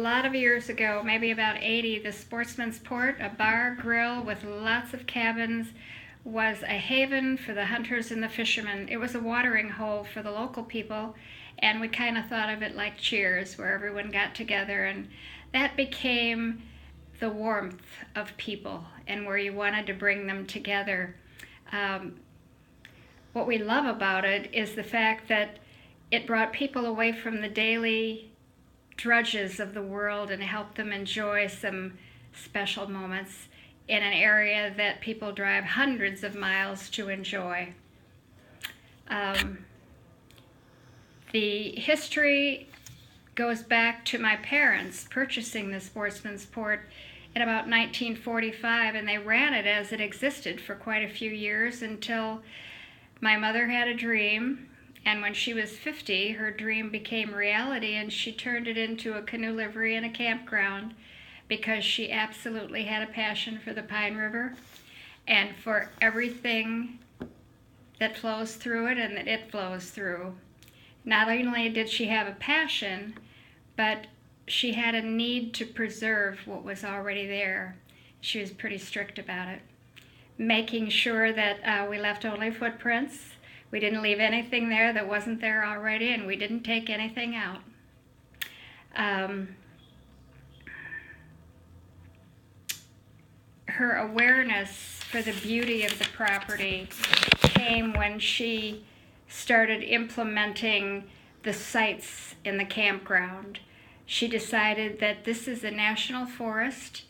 lot of years ago, maybe about 80, the Sportsman's Port, a bar grill with lots of cabins, was a haven for the hunters and the fishermen. It was a watering hole for the local people, and we kind of thought of it like Cheers, where everyone got together, and that became the warmth of people and where you wanted to bring them together. What we love about it is the fact that it brought people away from the daily drudges of the world and helped them enjoy some special moments in an area that people drive hundreds of miles to enjoy. The history goes back to my parents purchasing the Sportsman's Port in about 1945, and they ran it as it existed for quite a few years until my mother had a dream, and when she was 50, her dream became reality, and she turned it into a canoe livery and a campground because she absolutely had a passion for the Pine River and for everything that flows through it and that it flows through. Not only did she have a passion, but she had a need to preserve what was already there. She was pretty strict about it, making sure that we left only footprints. We didn't leave anything there that wasn't there already, and we didn't take anything out. Her awareness for the beauty of the property came when she started implementing the sites in the campground. She decided that this is a national forest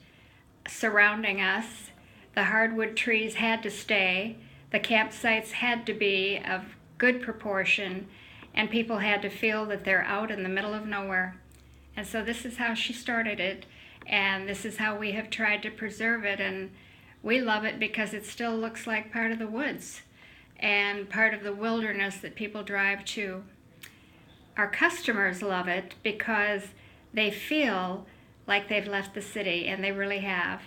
surrounding us. The hardwood trees had to stay. The campsites had to be of good proportion, and people had to feel that they're out in the middle of nowhere. And so this is how she started it, and this is how we have tried to preserve it, and we love it because it still looks like part of the woods and part of the wilderness that people drive to. Our customers love it because they feel like they've left the city, and they really have.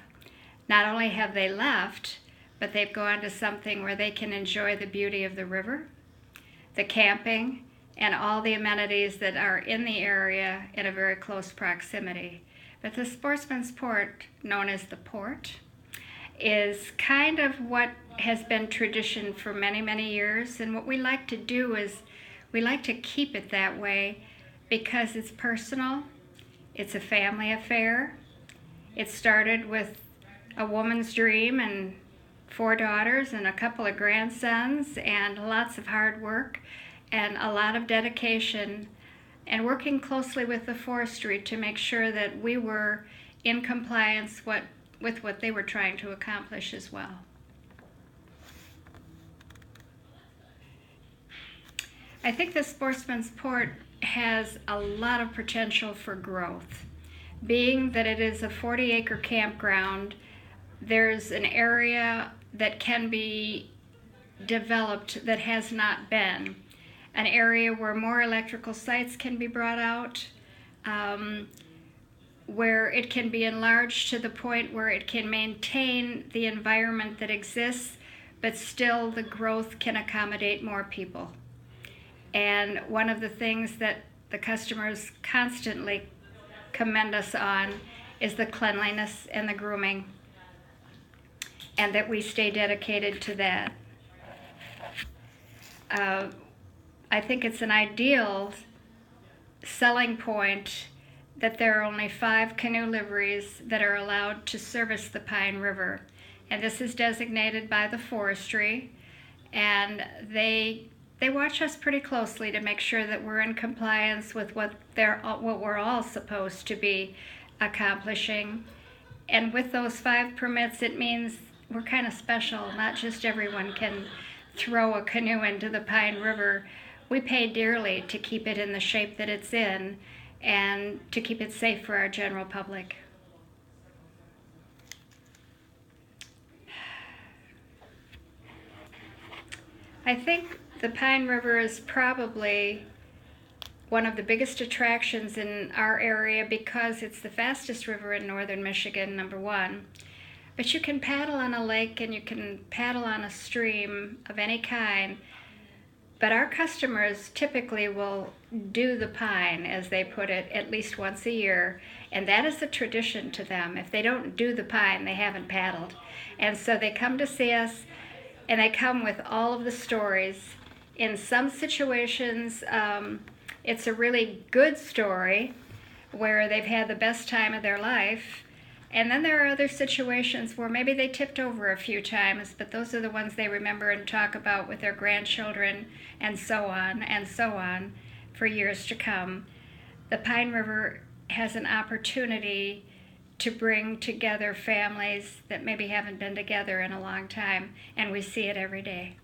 Not only have they left, but they've gone to something where they can enjoy the beauty of the river, the camping, and all the amenities that are in the area in a very close proximity. But the Sportsman's Port, known as the Port, is kind of what has been tradition for many, many years. And what we like to do is we like to keep it that way because it's personal, it's a family affair. It started with a woman's dream and 4 daughters and a couple of grandsons and lots of hard work and a lot of dedication and working closely with the forestry to make sure that we were in compliance with what they were trying to accomplish as well. I think the Sportsman's Port has a lot of potential for growth. Being that it is a 40-acre campground, there's an area that can be developed that has not been. An area where more electrical sites can be brought out, where it can be enlarged to the point where it can maintain the environment that exists, but still the growth can accommodate more people. And one of the things that the customers constantly commend us on is the cleanliness and the grooming, and that we stay dedicated to that. I think it's an ideal selling point that there are only 5 canoe liveries that are allowed to service the Pine River. And this is designated by the forestry, and they watch us pretty closely to make sure that we're in compliance with what we're all supposed to be accomplishing. And with those 5 permits, it means we're kind of special. Not just everyone can throw a canoe into the Pine River. We pay dearly to keep it in the shape that it's in and to keep it safe for our general public. I think the Pine River is probably one of the biggest attractions in our area because it's the fastest river in northern Michigan, number 1. But you can paddle on a lake and you can paddle on a stream of any kind But our customers typically will do the pine, as they put it, at least once a year, and that is a tradition to them. If they don't do the pine, they haven't paddled. And so they come to see us, and they come with all of the stories. In some situations, it's a really good story where they've had the best time of their life. And then there are other situations where maybe they tipped over a few times, but those are the ones they remember and talk about with their grandchildren, and so on, for years to come. The Pine River has an opportunity to bring together families that maybe haven't been together in a long time, and we see it every day.